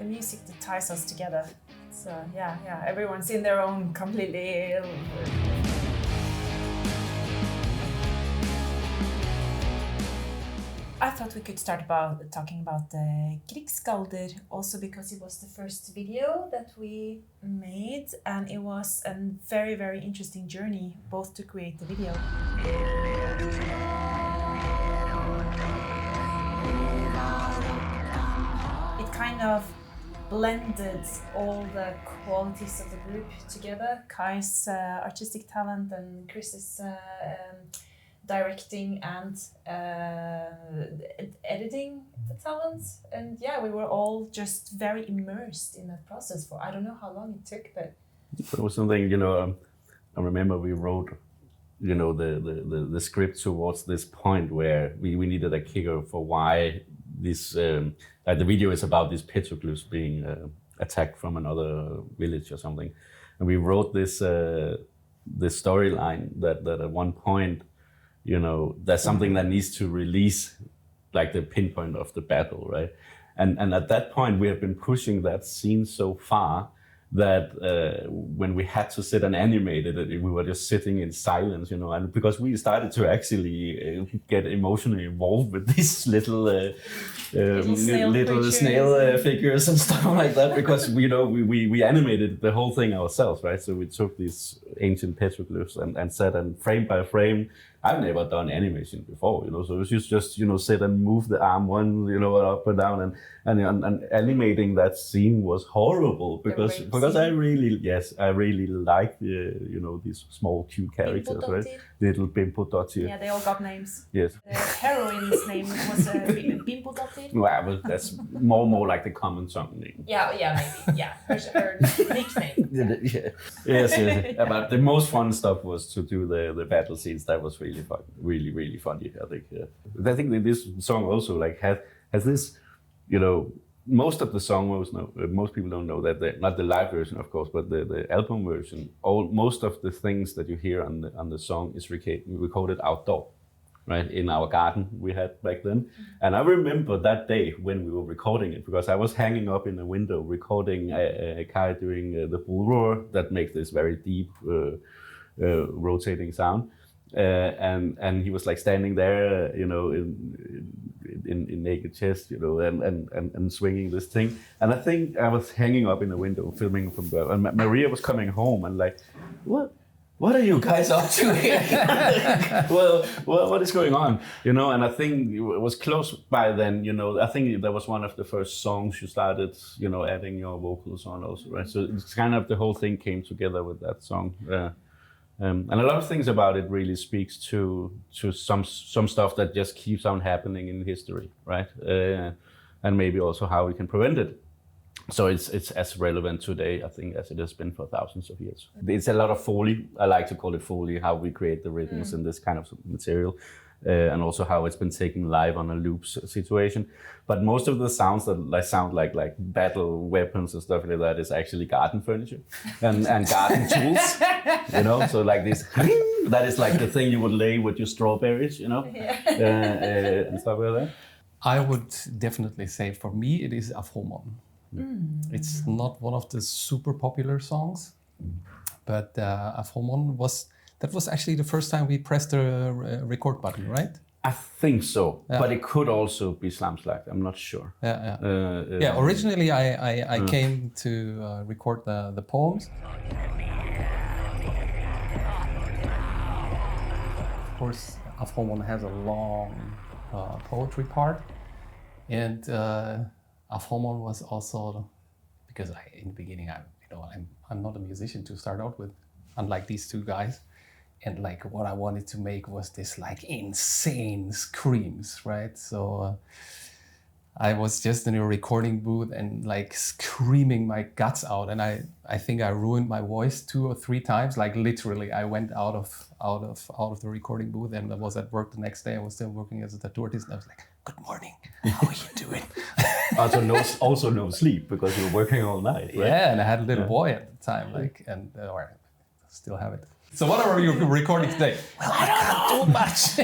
the music that ties us together. So yeah, everyone's in their own completely. I thought we could start talking about the Krigsgaldr, also because it was the first video that we made, and it was a very, very interesting journey, both to create the video. It kind of blended all the qualities of the group together. Kai's artistic talent and Chris's directing and editing the talents, and yeah, we were all just very immersed in that process for I don't know how long it took, but it was something, I remember we wrote, the script towards this point where we needed a kicker for why this, the video is about these petroglyphs being attacked from another village or something, and we wrote this storyline that at one point, there's something that needs to release, like the pinpoint of the battle, right? And at that point, we have been pushing that scene so far that when we had to sit and animate it, we were just sitting in silence, and because we started to actually get emotionally involved with these little snail figures and stuff like that, because we animated the whole thing ourselves, right? So we took these ancient petroglyphs and sat and frame by frame. I've never done animation before, so it was just sit and move the arm up and down, and animating that scene was horrible because I really like these small cute characters, right? Little Bimbo-dottir. Yeah, they all got names. Yes. The heroine's name was Bimbo-dottir. Well, but that's more like the common song name. Yeah, maybe. Yeah, her nickname. Yes. But the most fun stuff was to do the battle scenes. That was really fun, really funny. I think. I think that this song also has this, most of the song most people don't know that not the live version, of course, but the album version. Most of the things that you hear on the song is recorded outdoor, right, in our garden we had back then. And I remember that day when we were recording it, because I was hanging up in the window recording Kai doing the bull roar that makes this very deep rotating sound. And he was like standing there, in naked chest, and swinging this thing. And I think I was hanging up in the window filming from there. And Maria was coming home and like, what are you guys up to here? well, what is going on? And I think it was close by then, I think that was one of the first songs you started, adding your vocals on also, right? So it's kind of the whole thing came together with that song. And a lot of things about it really speaks to some stuff that just keeps on happening in history, right? And maybe also how we can prevent it. So it's as relevant today, I think, as it has been for thousands of years. It's a lot of Foley. I like to call it Foley, how we create the rhythms in this kind of material. And also how it's been taken live on a loops situation. But most of the sounds that sound like battle weapons and stuff like that is actually garden furniture and garden tools, so like this, that is like the thing you would lay with your strawberries, and stuff like that. I would definitely say for me it is Afhomon. It's not one of the super popular songs, but Afhomon was actually the first time we pressed the record button, right? I think so, but it could also be Slamslag. I'm not sure. Originally, I came to record the poems. Of course, Afhomon has a long poetry part, and Afhomon was also, because in the beginning I'm not a musician to start out with, unlike these two guys. And like what I wanted to make was this like insane screams, right? So I was just in a recording booth and like screaming my guts out, and I think I ruined my voice 2 or 3 times. Like literally, I went out of the recording booth and I was at work the next day. I was still working as a tattoo artist, and I was like, "Good morning, how are you doing?" also no sleep because you were working all night, right? Yeah, and I had a little boy at the time, or I still have it. So what are you recording today? Well, I can't do much.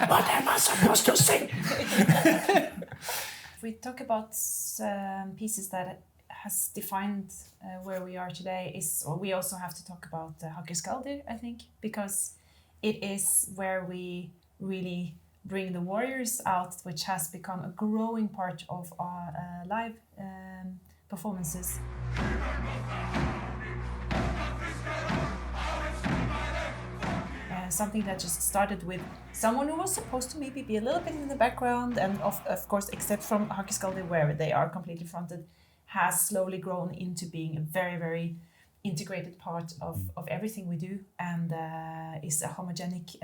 What am I supposed to sing? if we talk about pieces that has defined where we are today, or we also have to talk about Hakkerskaldyr, I think, because it is where we really bring the warriors out, which has become a growing part of our live performances. Something that just started with someone who was supposed to maybe be a little bit in the background, and of course, except from Hakkerskaldyr, where they are completely fronted, has slowly grown into being a very, very integrated part of everything we do, and is a homogenic,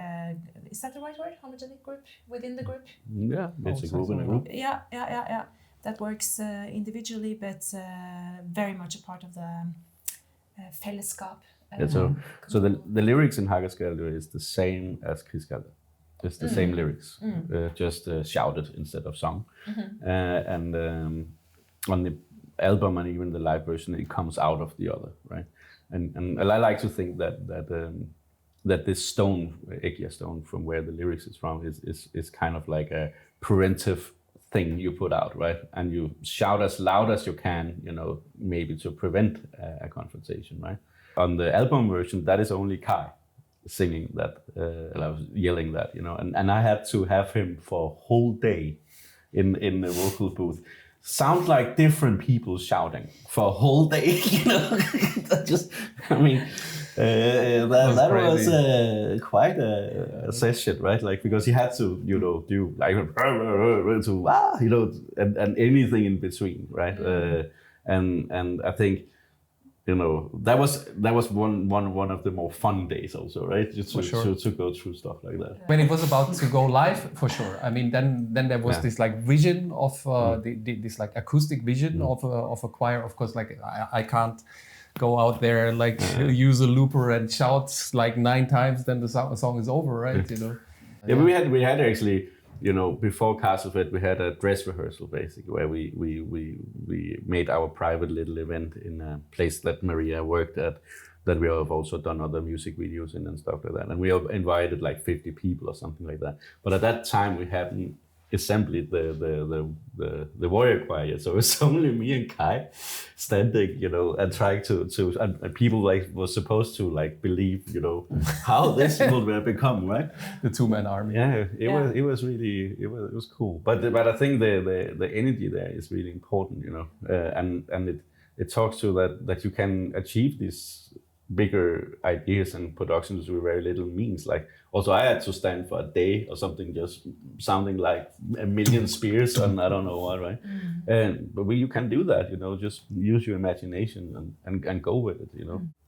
is that the right word? Homogenic group within the group? Yeah, it's a group in a group. Yeah. That works individually, but very much a part of the fellesskap. So the lyrics in Hakkerskaldyr is the same as Krigsgaldr. It's the same lyrics, just shouted instead of sung. And on the album and even the live version, it comes out of the other, right? And I like to think that this stone, Ekia stone, from where the lyrics is from, is kind of like a preventive thing you put out, right? And you shout as loud as you can, maybe to prevent a confrontation, right? On the album version, that is only Kai singing that, yelling that, and I had to have him for a whole day in the vocal booth. Sound like different people shouting for a whole day, that was quite a session, right? Like, because he had to, do like and anything in between, right? And I think, that was one of the more fun days also, right? Just to go through stuff like that. When it was about to go live, for sure. I mean, then there was this like vision of this like acoustic vision of a choir. Of course, like I can't go out there like use a looper and shout like 9 times, then the song is over, right? Yeah, but we had actually. Before Castlefed, we had a dress rehearsal basically where we made our private little event in a place that Maria worked at, that we have also done other music videos in and stuff like that. And we have invited like 50 people or something like that. But at that time we hadn't assembled the warrior choir, so it's only me and Kai standing, and trying to and people like was supposed to like believe, how this will become, right? The 2-man army. Yeah, it was really it was cool. But I think the energy there is really important, and it talks to that you can achieve these bigger ideas and productions with very little means. Like, also I had to stand for a day or something, just sounding like a million spears and I don't know what, right? But you can do that, just use your imagination and go with it,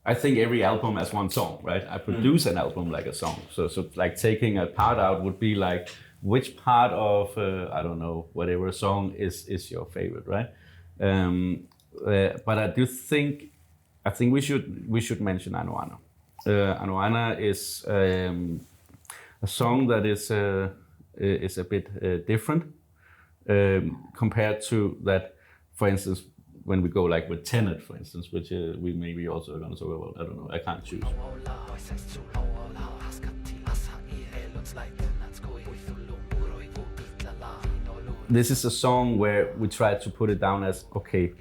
I think every album has one song, right? I produce an album like a song. So like taking a part out would be like, which part of, I don't know, whatever song is your favorite, right? But I think we should mention Anoana. Anoana is a song that is a bit different compared to that. For instance, when we go like with Tenet, for instance, which we maybe also are going to talk about. I don't know. I can't choose. This is a song where we try to put it down as, okay,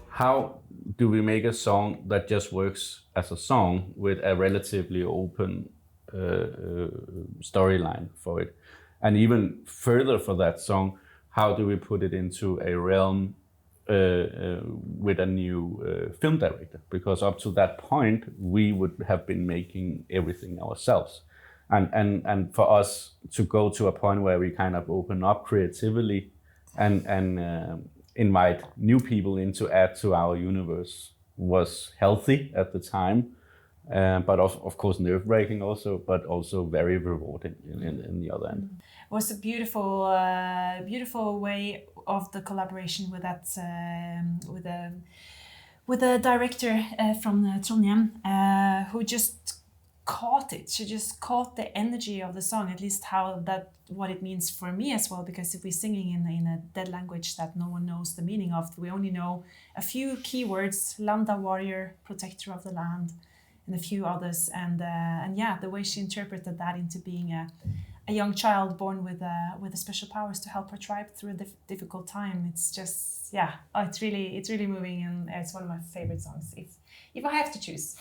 how do we make a song that just works as a song with a relatively open storyline for it? And even further for that song, how do we put it into a realm with a new film director? Because up to that point, we would have been making everything ourselves. And for us to go to a point where we kind of open up creatively and invite new people in to add to our universe was healthy at the time, but of course nerve-wracking also, but also very rewarding in the other end. It was a beautiful, beautiful way of the collaboration with that, with a director from Trondheim who just caught it. She just caught the energy of the song, at least what it means for me as well, because if we're singing in a dead language that no one knows the meaning of, we only know a few keywords: Landa, warrior, protector of the land, and a few others. And yeah, the way she interpreted that into being a young child born with the special powers to help her tribe through a difficult time. It's just it's really moving, and it's one of my favorite songs. If I have to choose.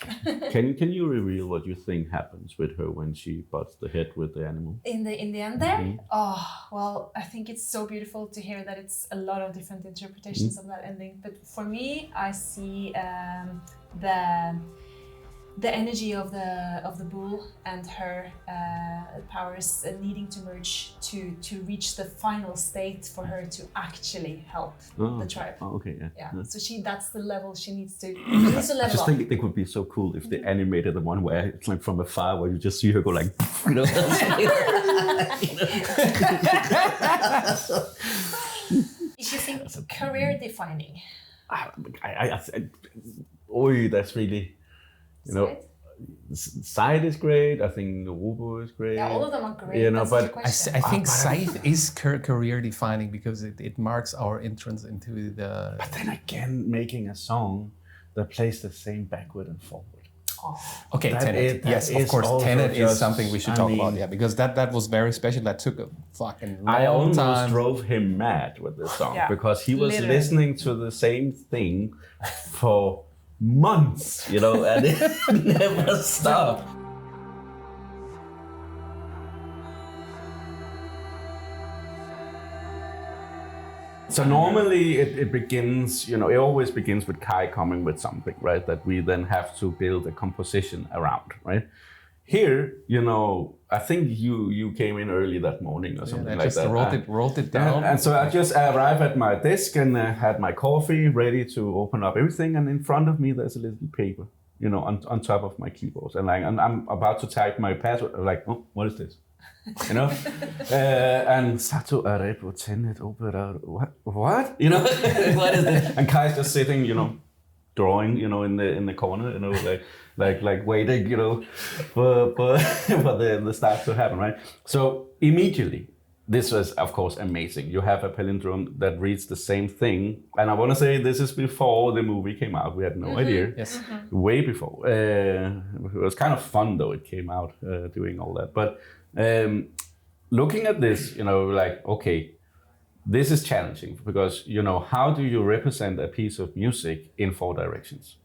Can you reveal what you think happens with her when she butts the head with the animal? In the end there? Mm-hmm. Oh, well, I think it's so beautiful to hear that it's a lot of different interpretations of that ending. But for me, I see the energy of the bull and her powers needing to merge to reach the final state for her to actually help the tribe. Oh, okay, yeah. So that's the level she needs to level up. I just think it would be so cool if they animated the one where it's like from afar, where you just see her go like, you know. If you think career defining. That's really. You know, Scythe is great. I think Robo is great. Yeah, all of them are great. You know, but I think Scythe is career defining because it marks our entrance into the. But then again, making a song that plays the same backward and forward. Oh. Okay, Tenet. Yes, of course. Tenet is something we should talk about. Yeah, because that was very special. That took a fucking long time. I almost drove him mad with this song because he was listening to the same thing for months, you know, and it never stopped. So normally it begins, you know, it always begins with Kai coming with something, right? That we then have to build a composition around, right? Here, you know, I think you came in early that morning or something like that. I just wrote it down. And so I just arrived at my desk and had my coffee ready to open up everything. And in front of me, there's a little paper, you know, on top of my keyboard. And I'm about to type my password. I'm like, oh, what is this? You know? And Sato Arepo Tenet Opera. What? You know? What is this? And Kai's just sitting, you know, drawing, you know, in the corner, you know, like waiting, you know, for the start to happen, right? So immediately, this was, of course, amazing. You have a palindrome that reads the same thing. And I want to say this is before the movie came out. We had no idea. Yes. Way before. It was kind of fun, though, it came out doing all that. But looking at this, you know, like, okay, this is challenging because, you know, how do you represent a piece of music in 4 directions,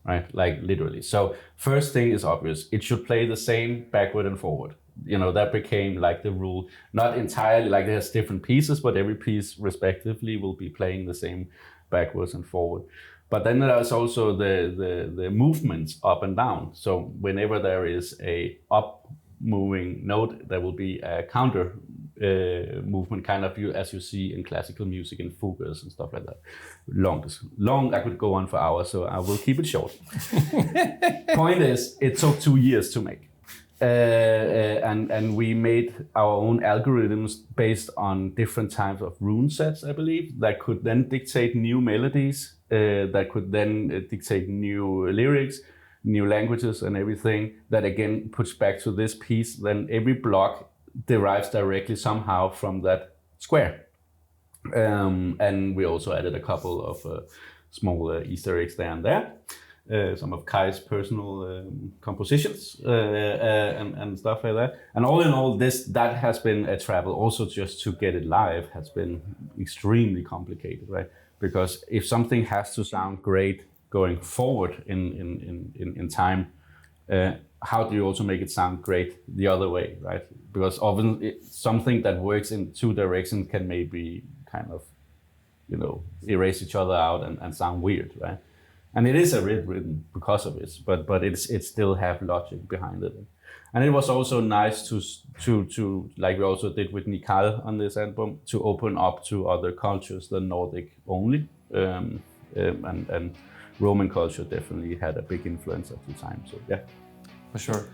right? Like literally. So first thing is obvious. It should play the same backward and forward. You know, that became like the rule, not entirely like there's different pieces, but every piece respectively will be playing the same backwards and forward. But then there's also the movements up and down. So whenever there is a up moving note, there will be a counter movement, kind of as you see in classical music and fugues and stuff like that. Long, I could go on for hours, so I will keep it short. Point is, it took 2 years to make. And we made our own algorithms based on different types of rune sets, I believe, that could then dictate new melodies, that could then dictate new lyrics, new languages and everything. That again puts back to this piece. Then every block derives directly somehow from that square. And we also added a couple of small Easter eggs there and there. Some of Kai's personal compositions and stuff like that. And all in all, that has been a travel. Also, just to get it live has been extremely complicated, right? Because if something has to sound great going forward in time, how do you also make it sound great the other way, right? Because often something that works in 2 directions can maybe kind of, you know, erase each other out and sound weird, right? And it is a rhythm because of it, but it still have logic behind it. And it was also nice to like we also did with Nikal on this album, to open up to other cultures than Nordic only, and Roman culture definitely had a big influence at the time. So yeah, for sure.